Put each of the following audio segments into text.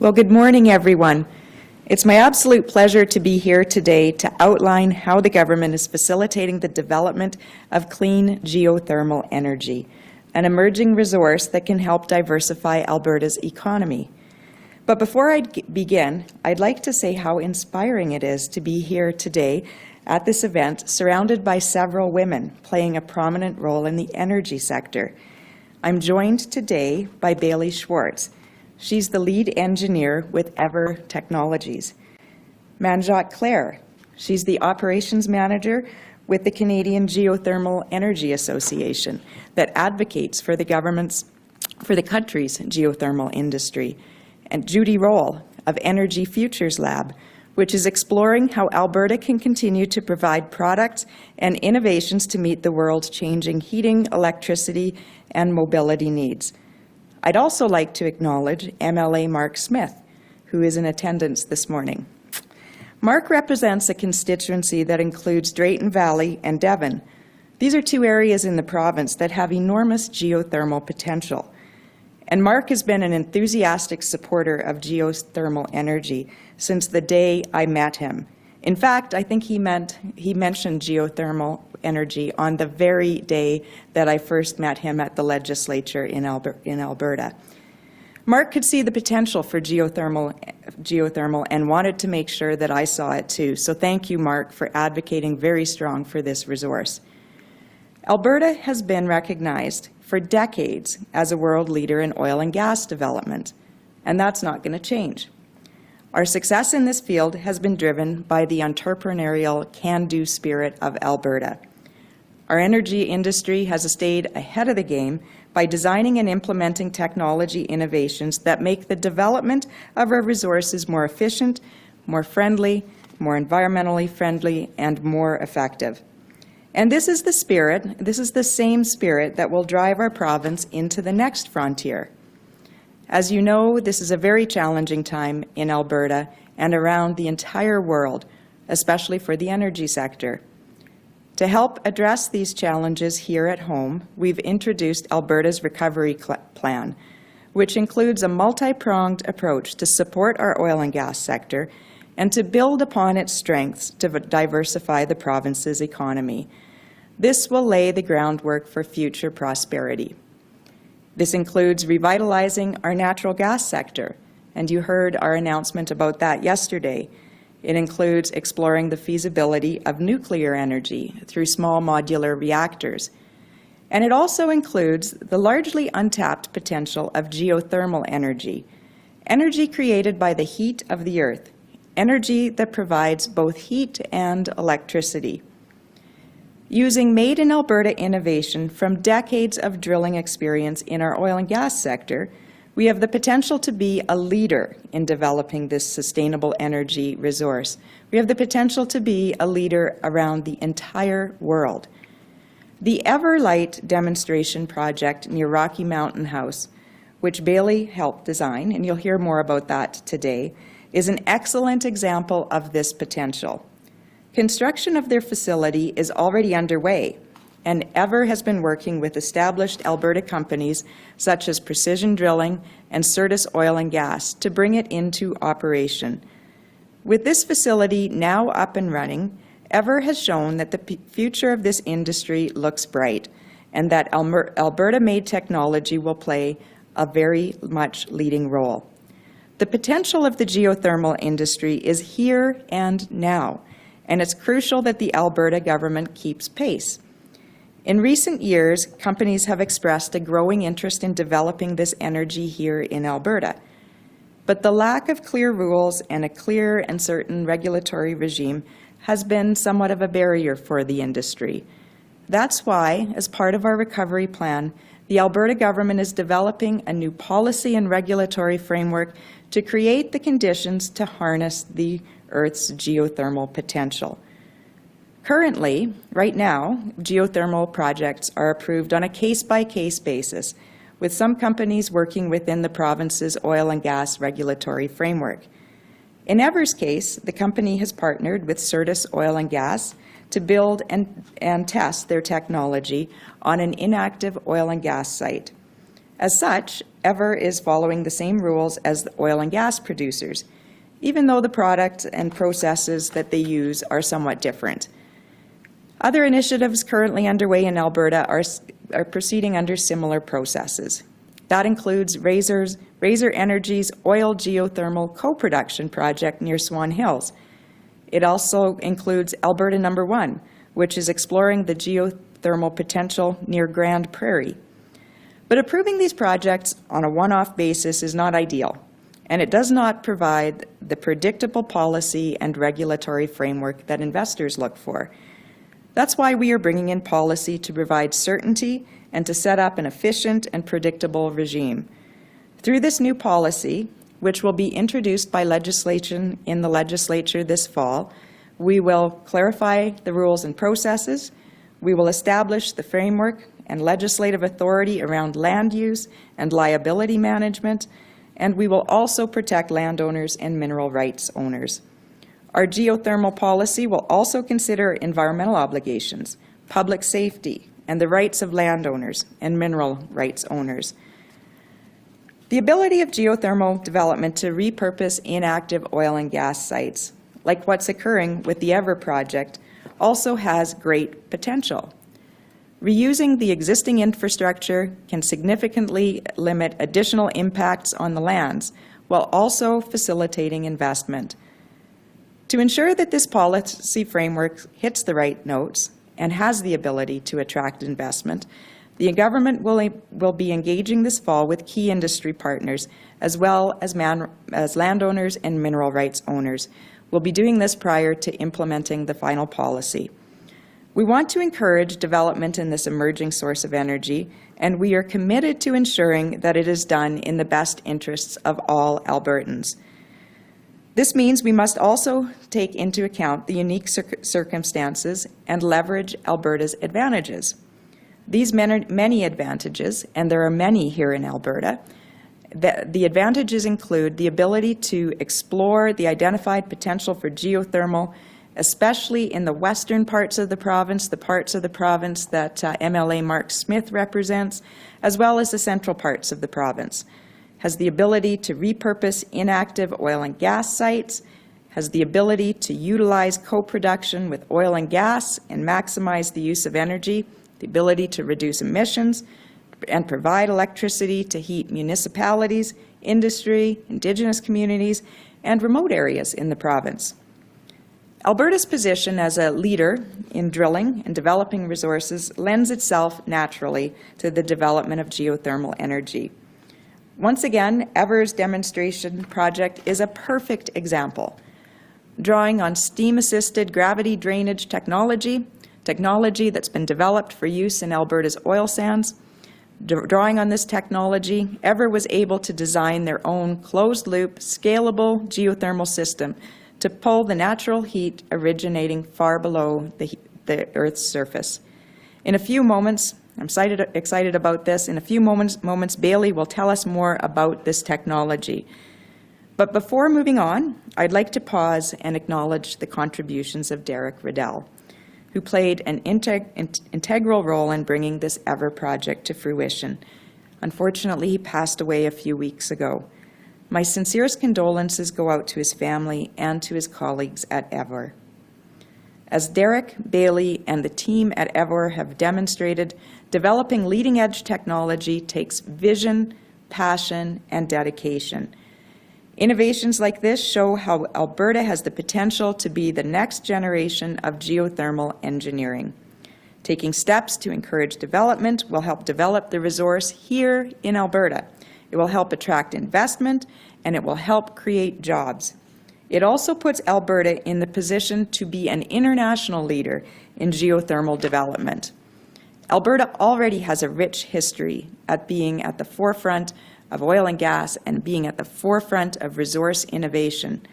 Well, good morning, everyone. It's my absolute pleasure to be here today to outline how the government is facilitating the development of clean geothermal energy, an emerging resource that can help diversify Alberta's economy. But before I begin, I'd like to say how inspiring it is to be here today at this event, surrounded by several women playing a prominent role in the energy sector. I'm joined today by Bailey Schwarz. She's the lead engineer with Eavor Technologies. Manjot Klair. She's the operations manager with the Canadian Geothermal Energy Association that advocates for the country's geothermal industry. And Juli Rohl of Energy Futures Lab, which is exploring how Alberta can continue to provide products and innovations to meet the world's changing heating, electricity, and mobility needs. I'd also like to acknowledge MLA Mark Smith, who is in attendance this morning. Mark represents a constituency that includes Drayton Valley and Devon. These are two areas in the province that have enormous geothermal potential. And Mark has been an enthusiastic supporter of geothermal energy since the day I met him. In fact, I think he mentioned geothermal energy on the very day that I first met him at the legislature in Alberta. Mark could see the potential for geothermal and wanted to make sure that I saw it too. So thank you, Mark, for advocating very strong for this resource. Alberta has been recognized for decades as a world leader in oil and gas development, and that's not going to change. Our success in this field has been driven by the entrepreneurial can-do spirit of Alberta. Our energy industry has stayed ahead of the game by designing and implementing technology innovations that make the development of our resources more efficient, more friendly, more environmentally friendly, and more effective. And this is the same spirit that will drive our province into the next frontier. As you know, this is a very challenging time in Alberta and around the entire world, especially for the energy sector. To help address these challenges here at home, we've introduced Alberta's Recovery Plan, which includes a multi-pronged approach to support our oil and gas sector and to build upon its strengths to diversify the province's economy. This will lay the groundwork for future prosperity. This includes revitalizing our natural gas sector, and you heard our announcement about that yesterday. It includes exploring the feasibility of nuclear energy through small modular reactors. And it also includes the largely untapped potential of geothermal energy, energy created by the heat of the earth, energy that provides both heat and electricity. Using made-in-Alberta innovation from decades of drilling experience in our oil and gas sector, we have the potential to be a leader in developing this sustainable energy resource. We have the potential to be a leader around the entire world. The Everlight demonstration project near Rocky Mountain House, which Bailey helped design, and you'll hear more about that today, is an excellent example of this potential. Construction of their facility is already underway, and Eavor has been working with established Alberta companies such as Precision Drilling and Certus Oil and Gas to bring it into operation. With this facility now up and running, Eavor has shown that the future of this industry looks bright and that Alberta-made technology will play a very much leading role. The potential of the geothermal industry is here and now, and it's crucial that the Alberta government keeps pace. In recent years, companies have expressed a growing interest in developing this energy here in Alberta. But the lack of clear rules and a clear and certain regulatory regime has been somewhat of a barrier for the industry. That's why, as part of our recovery plan, the Alberta government is developing a new policy and regulatory framework to create the conditions to harness the Earth's geothermal potential. Currently, right now, geothermal projects are approved on a case-by-case basis, with some companies working within the province's oil and gas regulatory framework. In Eavor's case, the company has partnered with Certus Oil and Gas to build and test their technology on an inactive oil and gas site. As such, Eavor is following the same rules as the oil and gas producers, even though the products and processes that they use are somewhat different. Other initiatives currently underway in Alberta are proceeding under similar processes. That includes Razor Energy's oil geothermal co-production project near Swan Hills. It also includes Alberta No. 1, which is exploring the geothermal potential near Grand Prairie. But approving these projects on a one-off basis is not ideal, and it does not provide the predictable policy and regulatory framework that investors look for. That's why we are bringing in policy to provide certainty and to set up an efficient and predictable regime. Through this new policy, which will be introduced by legislation in the legislature this fall, we will clarify the rules and processes, we will establish the framework and legislative authority around land use and liability management, and we will also protect landowners and mineral rights owners. Our geothermal policy will also consider environmental obligations, public safety, and the rights of landowners and mineral rights owners. The ability of geothermal development to repurpose inactive oil and gas sites, like what's occurring with the Eavor project, also has great potential. Reusing the existing infrastructure can significantly limit additional impacts on the lands, while also facilitating investment. To ensure that this policy framework hits the right notes and has the ability to attract investment, the government will be engaging this fall with key industry partners, as well as landowners and mineral rights owners. We'll be doing this prior to implementing the final policy. We want to encourage development in this emerging source of energy, and we are committed to ensuring that it is done in the best interests of all Albertans. This means we must also take into account the unique circumstances and leverage Alberta's advantages. These many advantages, and there are many here in Alberta, the advantages include the ability to explore the identified potential for geothermal, especially in the western parts of the province, the parts of the province that MLA Mark Smith represents, as well as the central parts of the province. Has the ability to repurpose inactive oil and gas sites, has the ability to utilize co-production with oil and gas and maximize the use of energy, the ability to reduce emissions and provide electricity to heat municipalities, industry, Indigenous communities, and remote areas in the province. Alberta's position as a leader in drilling and developing resources lends itself naturally to the development of geothermal energy. Once again, Eavor's demonstration project is a perfect example. Drawing on steam-assisted gravity drainage technology that's been developed for use in Alberta's oil sands, drawing on this technology, Eavor was able to design their own closed-loop, scalable geothermal system to pull the natural heat originating far below the Earth's surface. In a few moments, I'm excited about this. In a few moments, Bailey will tell us more about this technology. But before moving on, I'd like to pause and acknowledge the contributions of Derek Riddell, who played an integral role in bringing this Eavor project to fruition. Unfortunately, he passed away a few weeks ago. My sincerest condolences go out to his family and to his colleagues at Eavor. As Derek, Bailey, and the team at Eavor have demonstrated, developing leading-edge technology takes vision, passion, and dedication. Innovations like this show how Alberta has the potential to be the next generation of geothermal engineering. Taking steps to encourage development will help develop the resource here in Alberta. It will help attract investment, and it will help create jobs. It also puts Alberta in the position to be an international leader in geothermal development. Alberta already has a rich history at being at the forefront of oil and gas and being at the forefront of resource innovation.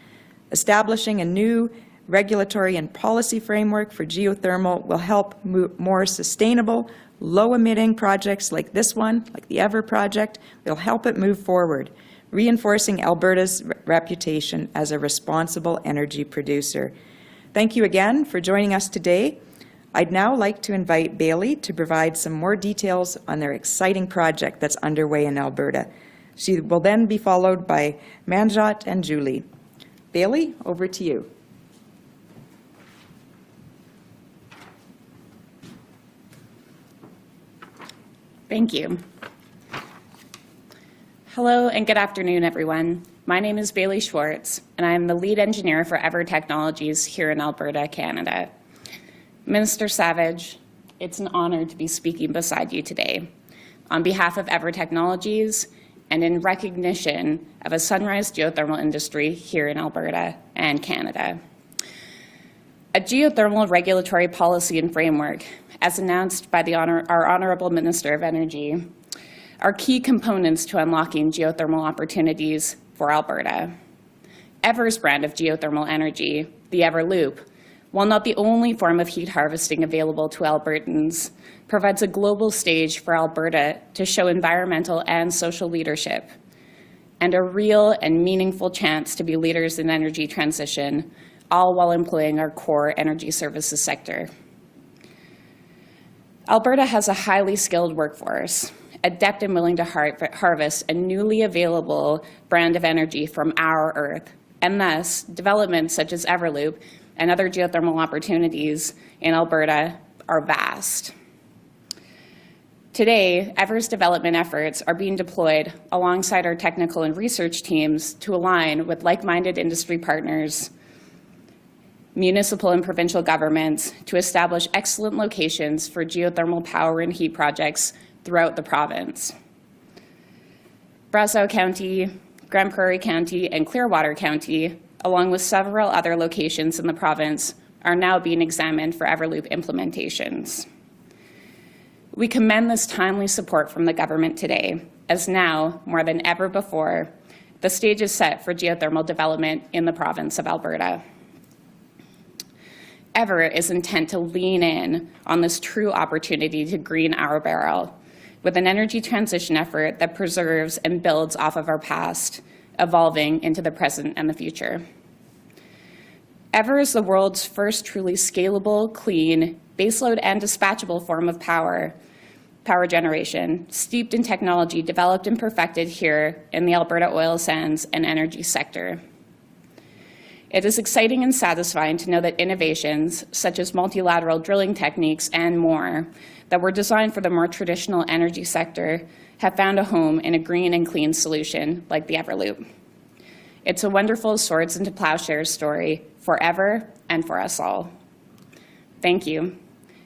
Establishing a new regulatory and policy framework for geothermal will help more sustainable, low-emitting projects like this one, like the Eavor project, will help it move forward, reinforcing Alberta's reputation as a responsible energy producer. Thank you again for joining us today. I'd now like to invite Bailey to provide some more details on their exciting project that's underway in Alberta. She will then be followed by Manjot and Juli. Bailey, over to you. Thank you. Hello and good afternoon, everyone. My name is Bailey Schwarz, and I am the lead engineer for Eavor Technologies here in Alberta, Canada. Minister Savage, it's an honor to be speaking beside you today on behalf of Eavor Technologies and in recognition of a sunrise geothermal industry here in Alberta and Canada. A geothermal regulatory policy and framework, as announced by our Honourable Minister of Energy, are key components to unlocking geothermal opportunities for Alberta. Eavor's brand of geothermal energy, the Eavor Loop, while not the only form of heat harvesting available to Albertans, provides a global stage for Alberta to show environmental and social leadership, and a real and meaningful chance to be leaders in energy transition, all while employing our core energy services sector. Alberta has a highly skilled workforce, adept and willing to harvest a newly available brand of energy from our Earth, and thus developments such as Everloop and other geothermal opportunities in Alberta are vast. Today, Eavor's development efforts are being deployed alongside our technical and research teams to align with like-minded industry partners, municipal and provincial governments to establish excellent locations for geothermal power and heat projects throughout the province. Brazeau County, Grande Prairie County, and Clearwater County, along with several other locations in the province, are now being examined for Everloop implementations. We commend this timely support from the government today, as now, more than ever before, the stage is set for geothermal development in the province of Alberta. Eavor is intent to lean in on this true opportunity to green our barrel with an energy transition effort that preserves and builds off of our past, evolving into the present and the future. Eavor is the world's first truly scalable, clean, baseload and dispatchable form of power generation, steeped in technology developed and perfected here in the Alberta oil sands and energy sector. It is exciting and satisfying to know that innovations, such as multilateral drilling techniques and more, that were designed for the more traditional energy sector, have found a home in a green and clean solution like the Everloop. It's a wonderful swords into plowshares story for Eavor and for us all. Thank you.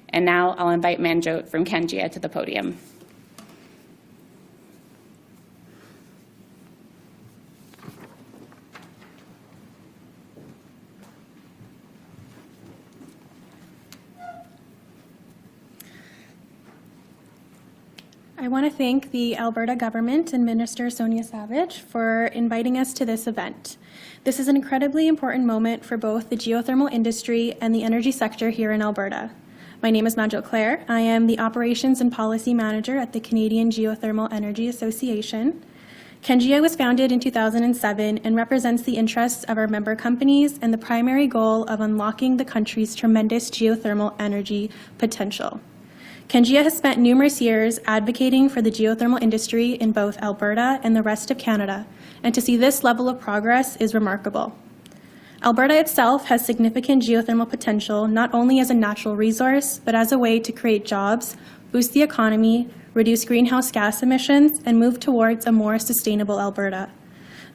And now I'll invite Manjot from Kengia to the podium. I want to thank the Alberta government and Minister Sonya Savage for inviting us to this event. This is an incredibly important moment for both the geothermal industry and the energy sector here in Alberta. My name is Manjot Klair. I am the Operations and Policy Manager at the Canadian Geothermal Energy Association. Kengia was founded in 2007 and represents the interests of our member companies and the primary goal of unlocking the country's tremendous geothermal energy potential. Kengia has spent numerous years advocating for the geothermal industry in both Alberta and the rest of Canada, and to see this level of progress is remarkable. Alberta itself has significant geothermal potential, not only as a natural resource, but as a way to create jobs, boost the economy, reduce greenhouse gas emissions, and move towards a more sustainable Alberta.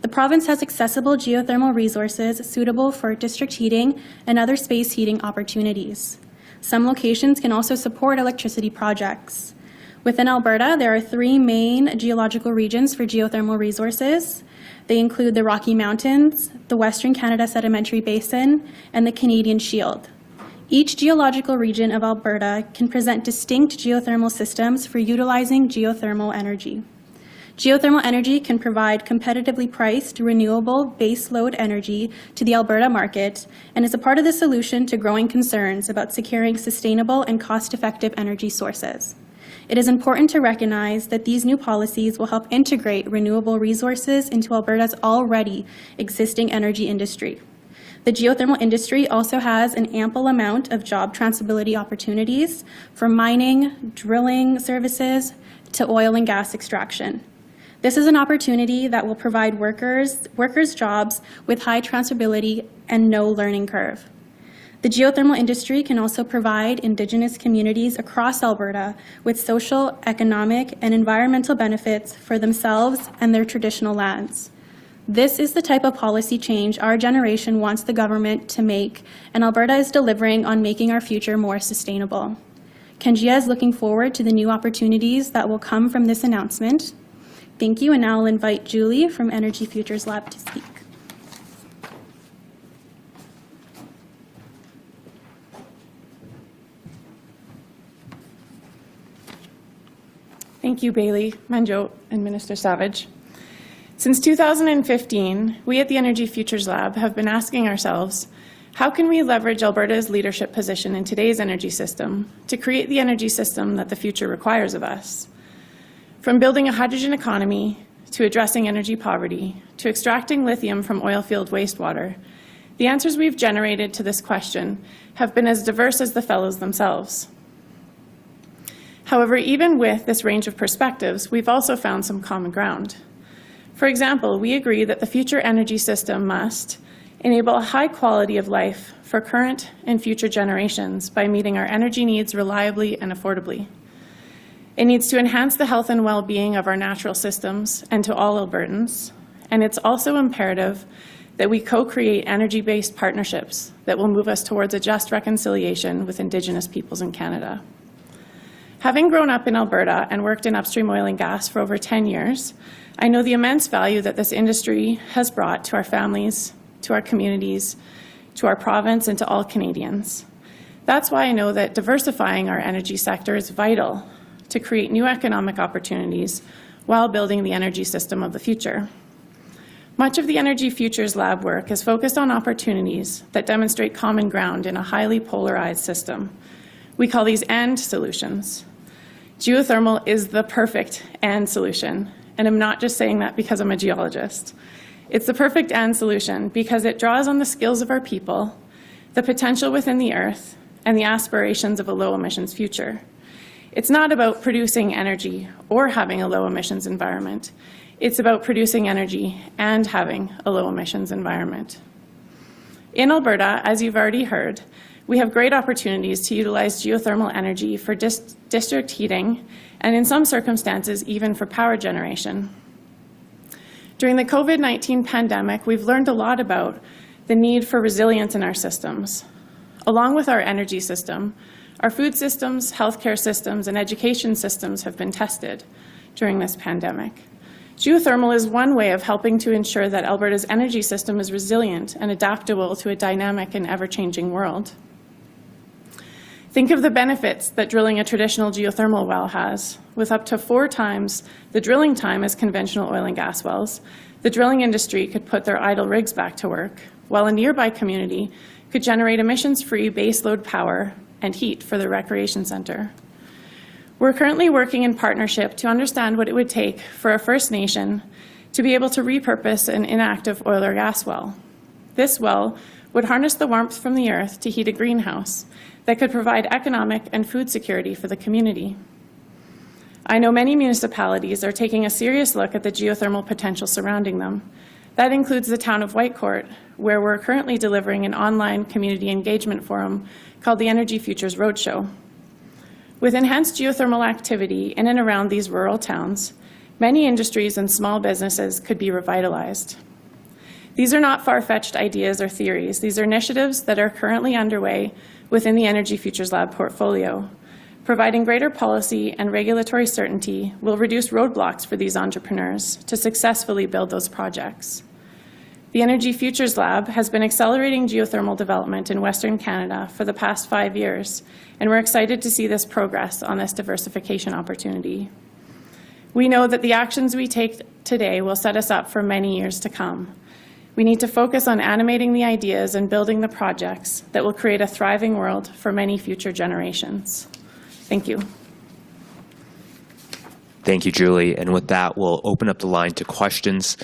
The province has accessible geothermal resources suitable for district heating and other space heating opportunities. Some locations can also support electricity projects. Within Alberta, there are 3 main geological regions for geothermal resources. They include the Rocky Mountains, the Western Canada Sedimentary Basin, and the Canadian Shield. Each geological region of Alberta can present distinct geothermal systems for utilizing geothermal energy. Geothermal energy can provide competitively priced, renewable baseload energy to the Alberta market and is a part of the solution to growing concerns about securing sustainable and cost-effective energy sources. It is important to recognize that these new policies will help integrate renewable resources into Alberta's already existing energy industry. The geothermal industry also has an ample amount of job transferability opportunities from mining, drilling services, to oil and gas extraction. This is an opportunity that will provide workers jobs with high transferability and no learning curve. The geothermal industry can also provide Indigenous communities across Alberta with social, economic, and environmental benefits for themselves and their traditional lands. This is the type of policy change our generation wants the government to make, and Alberta is delivering on making our future more sustainable. Kanjia is looking forward to the new opportunities that will come from this announcement. Thank you, and now I'll invite Juli from Energy Futures Lab to speak. Thank you, Bailey, Manjot, and Minister Savage. Since 2015, we at the Energy Futures Lab have been asking ourselves, how can we leverage Alberta's leadership position in today's energy system to create the energy system that the future requires of us? From building a hydrogen economy, to addressing energy poverty, to extracting lithium from oil field wastewater, the answers we've generated to this question have been as diverse as the fellows themselves. However, even with this range of perspectives, we've also found some common ground. For example, we agree that the future energy system must enable a high quality of life for current and future generations by meeting our energy needs reliably and affordably. It needs to enhance the health and well-being of our natural systems and to all Albertans, and it's also imperative that we co-create energy-based partnerships that will move us towards a just reconciliation with Indigenous peoples in Canada. Having grown up in Alberta and worked in upstream oil and gas for over 10 years, I know the immense value that this industry has brought to our families, to our communities, to our province, and to all Canadians. That's why I know that diversifying our energy sector is vital to create new economic opportunities while building the energy system of the future. Much of the Energy Futures Lab work is focused on opportunities that demonstrate common ground in a highly polarized system. We call these AND solutions. Geothermal is the perfect AND solution, and I'm not just saying that because I'm a geologist. It's the perfect AND solution because it draws on the skills of our people, the potential within the earth, and the aspirations of a low-emissions future. It's not about producing energy or having a low-emissions environment. It's about producing energy and having a low-emissions environment. In Alberta, as you've already heard, we have great opportunities to utilize geothermal energy for district heating, and in some circumstances, even for power generation. During the COVID-19 pandemic, we've learned a lot about the need for resilience in our systems. Along with our energy system, our food systems, healthcare systems, and education systems have been tested during this pandemic. Geothermal is one way of helping to ensure that Alberta's energy system is resilient and adaptable to a dynamic and ever-changing world. Think of the benefits that drilling a traditional geothermal well has. With up to 4 times the drilling time as conventional oil and gas wells, the drilling industry could put their idle rigs back to work, while a nearby community could generate emissions-free baseload power and heat for the recreation center. We're currently working in partnership to understand what it would take for a First Nation to be able to repurpose an inactive oil or gas well. This well would harness the warmth from the earth to heat a greenhouse that could provide economic and food security for the community. I know many municipalities are taking a serious look at the geothermal potential surrounding them. That includes the town of Whitecourt, where we're currently delivering an online community engagement forum called the Energy Futures Roadshow. With enhanced geothermal activity in and around these rural towns, many industries and small businesses could be revitalized. These are not far-fetched ideas or theories. These are initiatives that are currently underway within the Energy Futures Lab portfolio. Providing greater policy and regulatory certainty will reduce roadblocks for these entrepreneurs to successfully build those projects. The Energy Futures Lab has been accelerating geothermal development in Western Canada for the past 5 years, and we're excited to see this progress on this diversification opportunity. We know that the actions we take today will set us up for many years to come. We need to focus on animating the ideas and building the projects that will create a thriving world for many future generations. Thank you. Thank you, Julie. And with that, we'll open up the line to questions.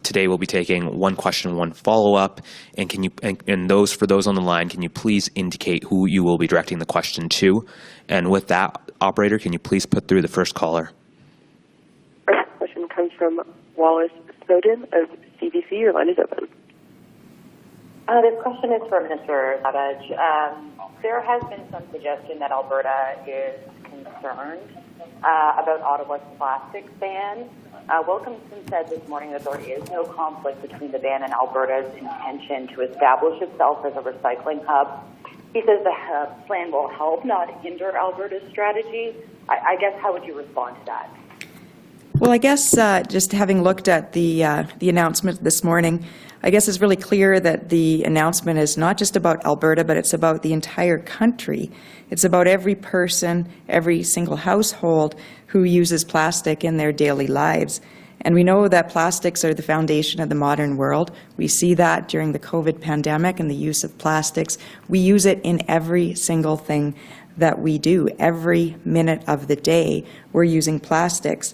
Today, we'll be taking one question, one follow-up. And for those on the line, can you please indicate who you will be directing the question to? And with that, operator, can you please put through the first caller? First question comes from Wallace Snowden of CBC. Your line is open. This question is for Minister Savage. There has been some suggestion that Alberta is concerned about Ottawa's plastics ban. Wilkinson said this morning that there is no conflict between the ban and Alberta's intention to establish itself as a recycling hub. He says the plan will help, not hinder Alberta's strategy. I guess, how would you respond to that? Well, I guess just having looked at the announcement this morning, I guess it's really clear that the announcement is not just about Alberta, but it's about the entire country. It's about every person, every single household who uses plastic in their daily lives. And we know that plastics are the foundation of the modern world. We see that during the COVID pandemic and the use of plastics. We use it in every single thing that we do. Every minute of the day, we're using plastics.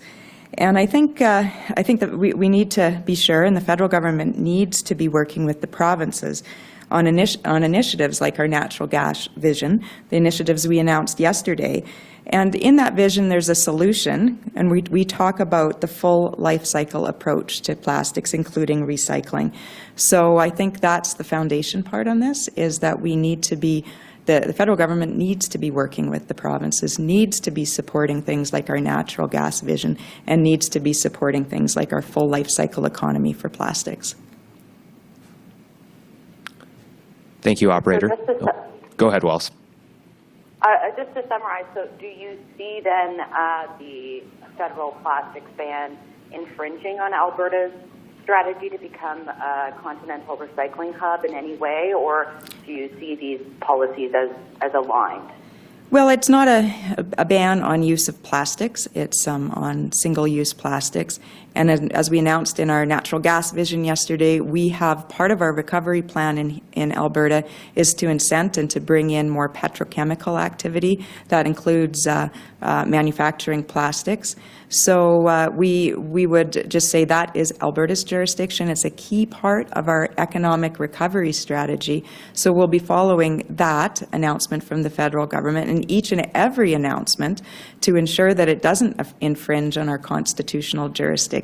And I think that we need to be sure, and the federal government needs to be working with the provinces on initiatives like our natural gas vision, the initiatives we announced yesterday. And in that vision, there's a solution, and we talk about the full life cycle approach to plastics, including recycling. So I think that's the foundation part on this, is that we need to be the federal government needs to be working with the provinces, needs to be supporting things like our natural gas vision, and needs to be supporting things like our full life cycle economy for plastics. Thank you, operator. Go ahead, Wells. Just to summarize, so do you see then the federal plastics ban infringing on Alberta's strategy to become a continental recycling hub in any way, or do you see these policies as aligned? Well, it's not a ban on use of plastics. It's on single-use plastics. And as we announced in our natural gas vision yesterday, we have part of our recovery plan in Alberta is to incent and to bring in more petrochemical activity. That includes manufacturing plastics. So we would just say that is Alberta's jurisdiction. It's a key part of our economic recovery strategy. So we'll be following that announcement from the federal government and each and every announcement to ensure that it doesn't infringe on our constitutional jurisdiction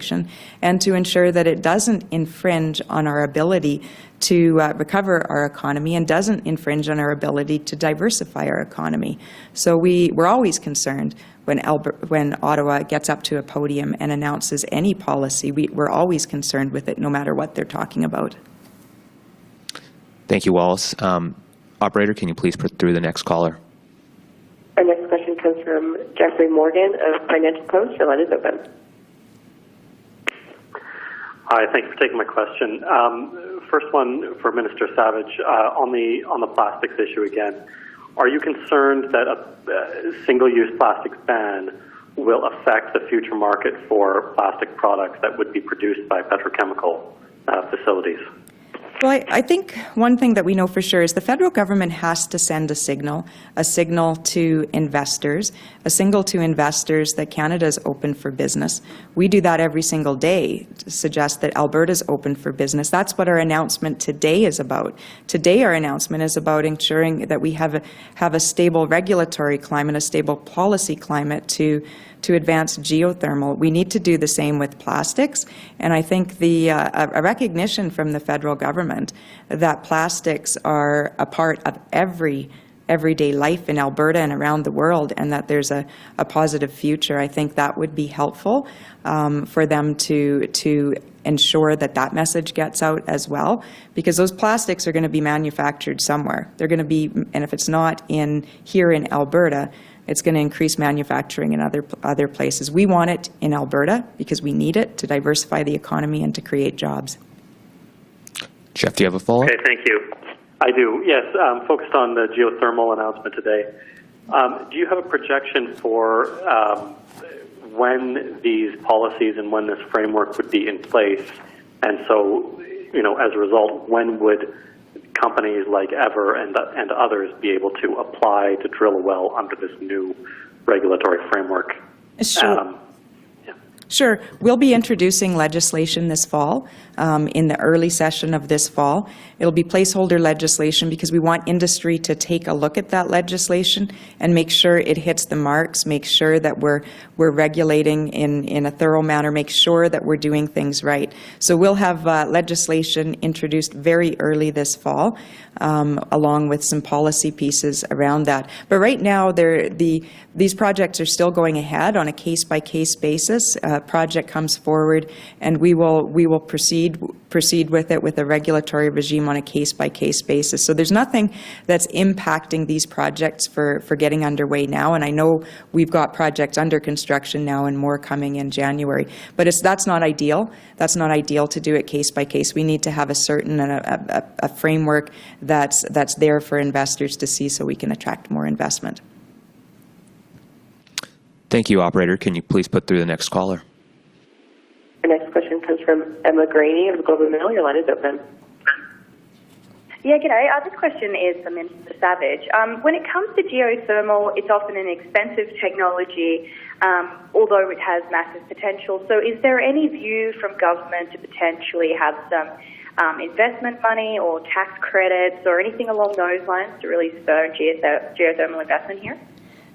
and to ensure that it doesn't infringe on our ability to recover our economy and doesn't infringe on our ability to diversify our economy. So we're always concerned when Ottawa gets up to a podium and announces any policy. We're always concerned with it, no matter what they're talking about. Thank you, Wallace. Operator, can you please put through the next caller? Our next question comes from Jeffrey Morgan of Financial Post. Your line is open. Hi, thanks for taking my question. First one for Minister Savage on the plastics issue again. Are you concerned that a single-use plastics ban will affect the future market for plastic products that would be produced by petrochemical facilities? Well, I think one thing that we know for sure is the federal government has to send a signal to investors, that Canada is open for business. We do that every single day to suggest that Alberta is open for business. That's what our announcement today is about. Today our announcement is about ensuring that we have a stable regulatory climate, a stable policy climate to advance geothermal. We need to do the same with plastics, and I think a recognition from the federal government that plastics are a part of everyday life in Alberta and around the world, and that there's a positive future. I think that would be helpful for them to ensure that message gets out as well, because those plastics are going to be manufactured somewhere. They're going to be, and if it's not here in Alberta, it's going to increase manufacturing in other places. We want it in Alberta because we need it to diversify the economy and to create jobs. Jeff, do you have a follow-up? Okay, thank you. I do, yes. Focused on the geothermal announcement today. Do you have a projection for when these policies and when this framework would be in place? And so, as a result, when would companies like Eavor and others be able to apply to drill a well under this new regulatory framework? Sure. Sure. We'll be introducing legislation this fall, in the early session of this fall. It'll be placeholder legislation because we want industry to take a look at that legislation and make sure it hits the marks, make sure that we're regulating in a thorough manner, make sure that we're doing things right. So we'll have legislation introduced very early this fall, along with some policy pieces around that. But right now, these projects are still going ahead on a case-by-case basis. A project comes forward, and we will proceed with it with a regulatory regime on a case-by-case basis. So there's nothing that's impacting these projects for getting underway now, and I know we've got projects under construction now and more coming in January. But that's not ideal. That's not ideal to do it case-by-case. We need to have a certain a framework that's there for investors to see so we can attract more investment. Thank you, operator. Can you please put through the next caller? Our next question comes from Emma Graney of the Globe and Mail. Your line is open. Yeah, g'day. This question is for Minister Savage. When it comes to geothermal, it's often an expensive technology, although it has massive potential. So is there any view from government to potentially have some investment money or tax credits or anything along those lines to really spur geothermal investment here?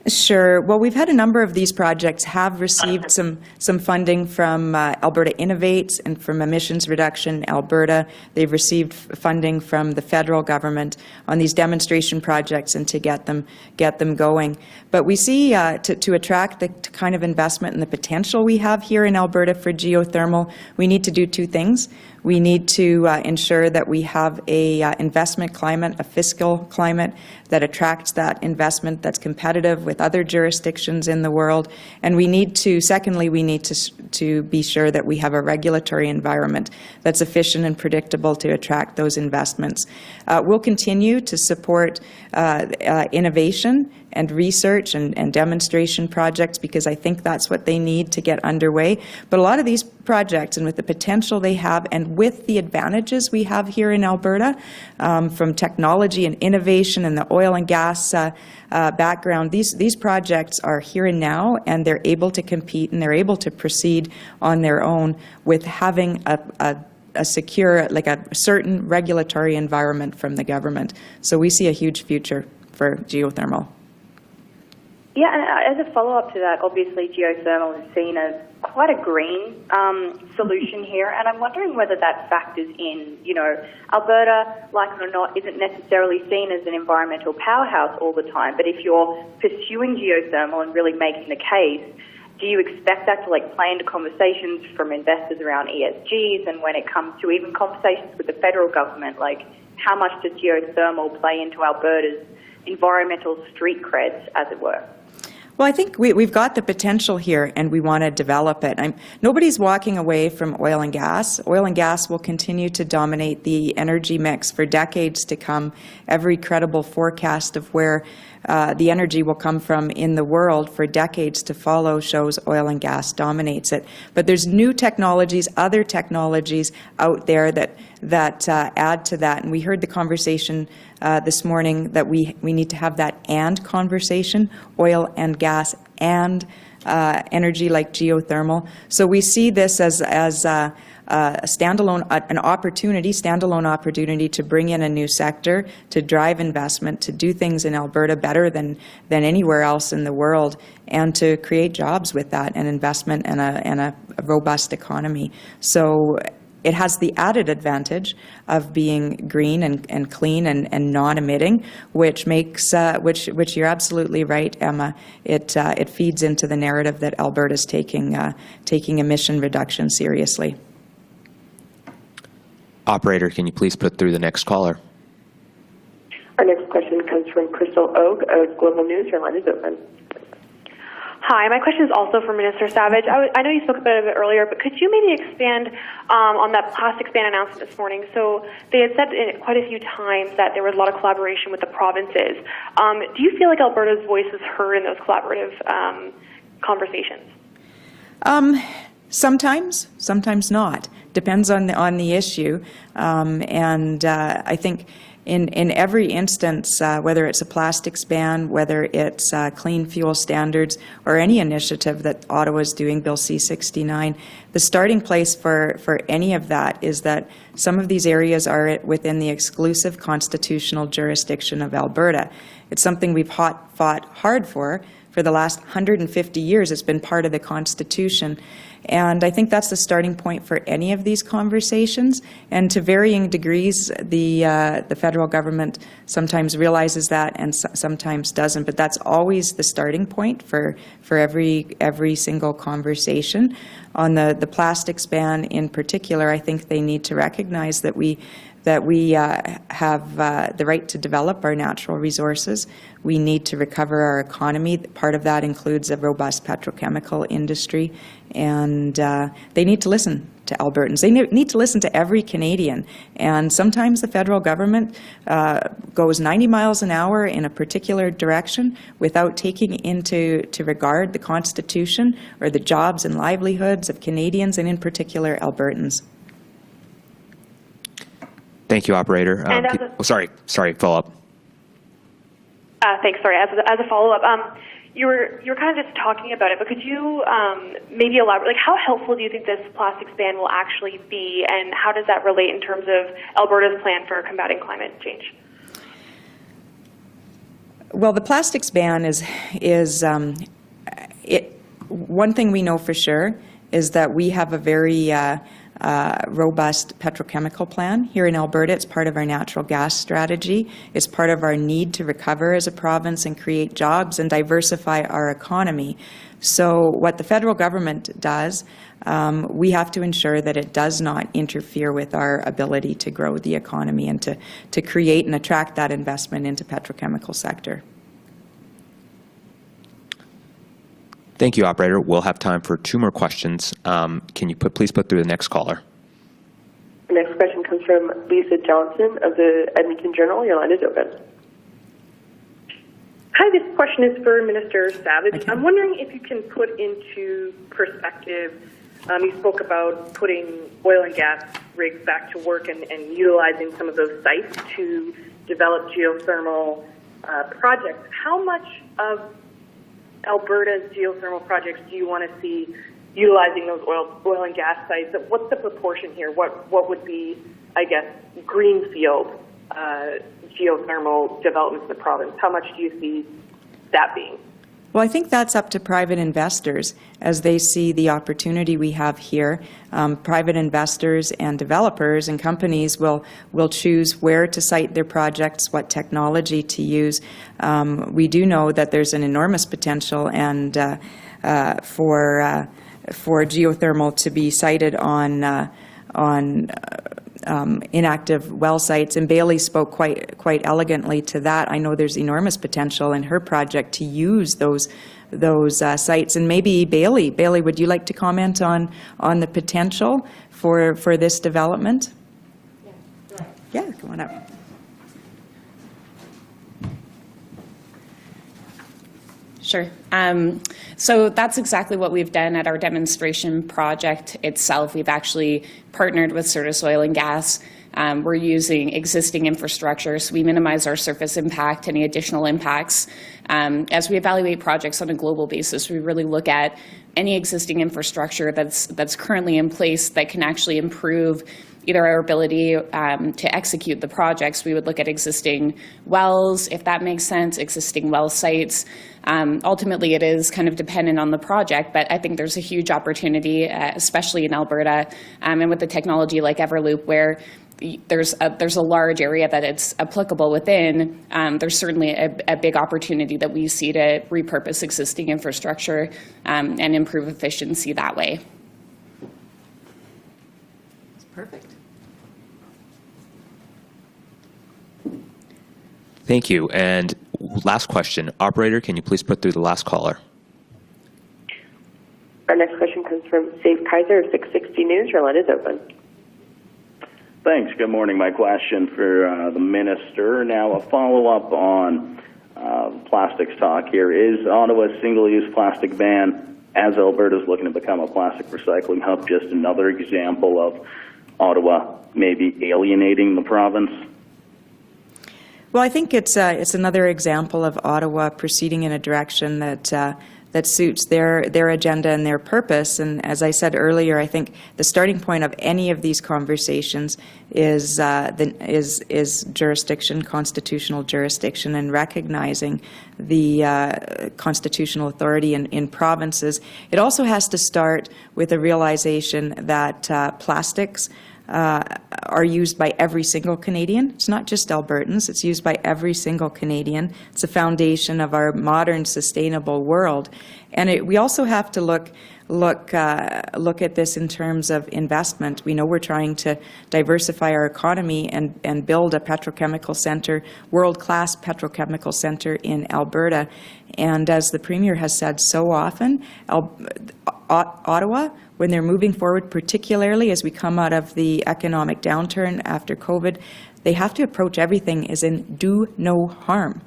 Sure. Well, we've had a number of these projects have received some funding from Alberta Innovates and from Emissions Reduction Alberta. They've received funding from the federal government on these demonstration projects and to get them going. But we see to attract the kind of investment and the potential we have here in Alberta for geothermal, we need to do two things. We need to ensure that we have a investment climate, a fiscal climate that attracts that investment that's competitive with other jurisdictions in the world. And we need to, secondly, we need to be sure that we have a regulatory environment that's efficient and predictable to attract those investments. We'll continue to support innovation and research and demonstration projects because I think that's what they need to get underway. But a lot of these projects, and with the potential they have and with the advantages we have here in Alberta from technology and innovation and the oil and gas background, these projects are here and now, and they're able to compete and they're able to proceed on their own with having a secure, like a certain regulatory environment from the government. So we see a huge future for geothermal. Yeah, and as a follow-up to that, obviously geothermal is seen as quite a green solution here, and I'm wondering whether that factors in, Alberta, like it or not, isn't necessarily seen as an environmental powerhouse all the time, but if you're pursuing geothermal and really making the case, do you expect that to play into conversations from investors around ESGs, and when it comes to even conversations with the federal government, how much does geothermal play into Alberta's environmental street creds, as it were? Well, I think we've got the potential here, and we want to develop it. Nobody's walking away from oil and gas. Oil and gas will continue to dominate the energy mix for decades to come. Every credible forecast of where the energy will come from in the world for decades to follow shows oil and gas dominates it. But there's new technologies, other technologies out there that add to that. And we heard the conversation this morning that we need to have that and conversation, oil and gas and energy like geothermal. So we see this as a standalone opportunity to bring in a new sector, to drive investment, to do things in Alberta better than anywhere else in the world, and to create jobs with that and investment and a robust economy. So it has the added advantage of being green and clean and non-emitting, which makes which you're absolutely right, Emma. It feeds into the narrative that Alberta's taking emission reduction seriously. Operator, can you please put through the next caller? Our next question comes from Crystal Oak of Global News. Your line is open. Hi, my question is also for Minister Savage. I know you spoke about it a bit earlier, but could you maybe expand on that plastics ban announcement this morning? So they had said quite a few times that there was a lot of collaboration with the provinces. Do you feel like Alberta's voice is heard in those collaborative conversations? Sometimes, sometimes not. Depends on the issue. I think in every instance, whether it's a plastics ban, whether it's clean fuel standards, or any initiative that Ottawa is doing, Bill C-69, the starting place for any of that is that some of these areas are within the exclusive constitutional jurisdiction of Alberta. It's something we've fought hard for the last 150 years. It's been part of the Constitution. And I think that's the starting point for any of these conversations. And to varying degrees, the federal government sometimes realizes that and sometimes doesn't. But that's always the starting point for every single conversation. On the plastics ban in particular, I think they need to recognize that we have the right to develop our natural resources. We need to recover our economy. Part of that includes a robust petrochemical industry. And they need to listen to Albertans. They need to listen to every Canadian. And sometimes the federal government goes 90 miles an hour in a particular direction without taking into regard the Constitution or the jobs and livelihoods of Canadians, and in particular Albertans. Thank you, operator. Sorry, follow up. Thanks. Sorry. As a follow up, you were kind of just talking about it, but could you maybe elaborate? Like, how helpful do you think this plastics ban will actually be, and how does that relate in terms of Alberta's plan for combating climate change? Well, the plastics ban is one thing we know for sure is that we have a very robust petrochemical plan here in Alberta. It's part of our natural gas strategy. It's part of our need to recover as a province and create jobs and diversify our economy. So what the federal government does, we have to ensure that it does not interfere with our ability to grow the economy and to create and attract that investment into petrochemical sector. Thank you, operator. We'll have time for 2 more questions. Can you please put through the next caller? The next question comes from Lisa Johnson of the Edmonton Journal. Your line is open. Hi, this question is for Minister Savage. I'm wondering if you can put into perspective, you spoke about putting oil and gas rigs back to work and utilizing some of those sites to develop geothermal projects. How much of Alberta's geothermal projects do you want to see utilizing those oil and gas sites? What's the proportion here? What would be, I guess, greenfield geothermal developments in the province? How much do you see that being? Well, I think that's up to private investors as they see the opportunity we have here. Private investors and developers and companies will choose where to site their projects, what technology to use. We do know that there's an enormous potential and for geothermal to be sited on inactive well sites, and Bailey spoke quite elegantly to that. I know there's enormous potential in her project to use those sites, and maybe Bailey, would you like to comment on the potential for this development? Yeah, come on up. Sure. So that's exactly what we've done at our demonstration project itself. We've actually partnered with Certus Oil and Gas. We're using existing infrastructure, so we minimize our surface impact, any additional impacts. As we evaluate projects on a global basis, we really look at any existing infrastructure that's currently in place that can actually improve either our ability to execute the projects. We would look at existing wells, if that makes sense, existing well sites. Ultimately, it is kind of dependent on the project, but I think there's a huge opportunity, especially in Alberta, and with the technology like Everloop, where there's a large area that it's applicable within. There's certainly a big opportunity that we see to repurpose existing infrastructure and improve efficiency that way. Perfect. Thank you. And last question. Operator, can you please put through the last caller? Our next question comes from Dave Kaiser of 660 News. Your line is open. Thanks. Good morning. My question for the minister. Now, a follow-up on plastics talk here. Is Ottawa's single-use plastic ban as Alberta is looking to become a plastic recycling hub, just another example of Ottawa maybe alienating the province? Well, I think it's another example of Ottawa proceeding in a direction that suits their agenda and their purpose. And as I said earlier, I think the starting point of any of these conversations is jurisdiction, constitutional jurisdiction, and recognizing the constitutional authority in provinces. It also has to start with a realization that plastics are used by every single Canadian. It's not just Albertans. It's used by every single Canadian. It's the foundation of our modern, sustainable world. And we also have to look at this in terms of investment. We know we're trying to diversify our economy and build a petrochemical center, world-class petrochemical center in Alberta. And as the Premier has said so often, Ottawa, when they're moving forward, particularly as we come out of the economic downturn after COVID, they have to approach everything as in do no harm.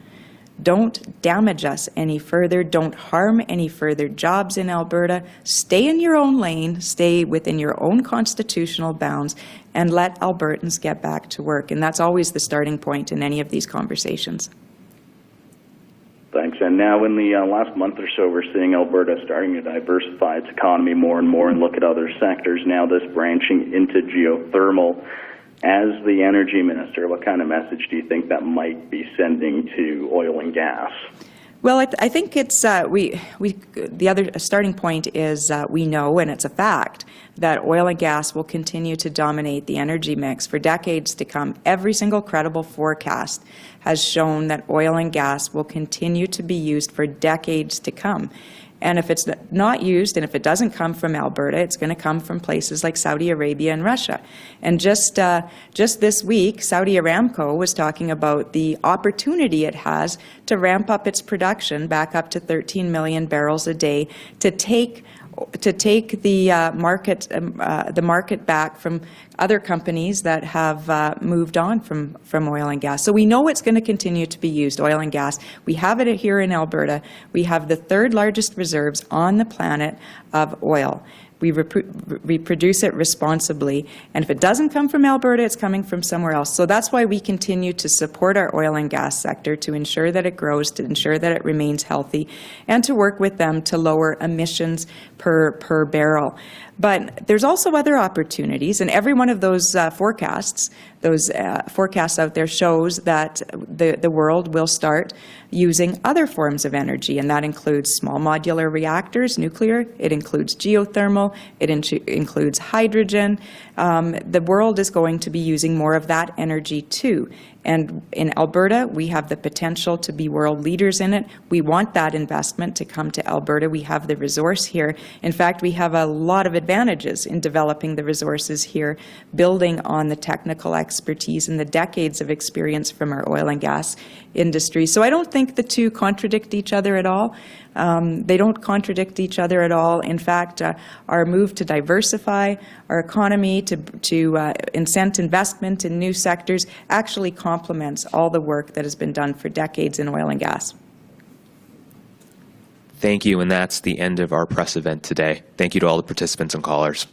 Don't damage us any further. Don't harm any further jobs in Alberta. Stay in your own lane. Stay within your own constitutional bounds and let Albertans get back to work. And that's always the starting point in any of these conversations. Thanks. And now in the last month or so, we're seeing Alberta starting to diversify its economy more and more and look at other sectors. Now this branching into geothermal. As the energy minister, what kind of message do you think that might be sending to oil and gas? Well, I think it's the other starting point is we know, and it's a fact, that oil and gas will continue to dominate the energy mix for decades to come. Every single credible forecast has shown that oil and gas will continue to be used for decades to come. And if it's not used, and if it doesn't come from Alberta, it's going to come from places like Saudi Arabia and Russia. And just this week, Saudi Aramco was talking about the opportunity it has to ramp up its production back up to 13 million barrels a day to take the market back from other companies that have moved on from oil and gas. So we know it's going to continue to be used, oil and gas. We have it here in Alberta. We have the third largest reserves on the planet of oil. We produce it responsibly, and if it doesn't come from Alberta, it's coming from somewhere else. So that's why we continue to support our oil and gas sector, to ensure that it grows, to ensure that it remains healthy, and to work with them to lower emissions per barrel. But there's also other opportunities, and every one of those forecasts out there shows that the world will start using other forms of energy, and that includes small modular reactors, nuclear, it includes geothermal, it includes hydrogen. The world is going to be using more of that energy too. And in Alberta, we have the potential to be world leaders in it. We want that investment to come to Alberta. We have the resource here. In fact, we have a lot of advantages in developing the resources here, building on the technical expertise and the decades of experience from our oil and gas industry. So I don't think the two contradict each other at all. They don't contradict each other at all. In fact, our move to diversify our economy, to incent investment in new sectors, actually complements all the work that has been done for decades in oil and gas. Thank you, and that's the end of our press event today. Thank you to all the participants and callers.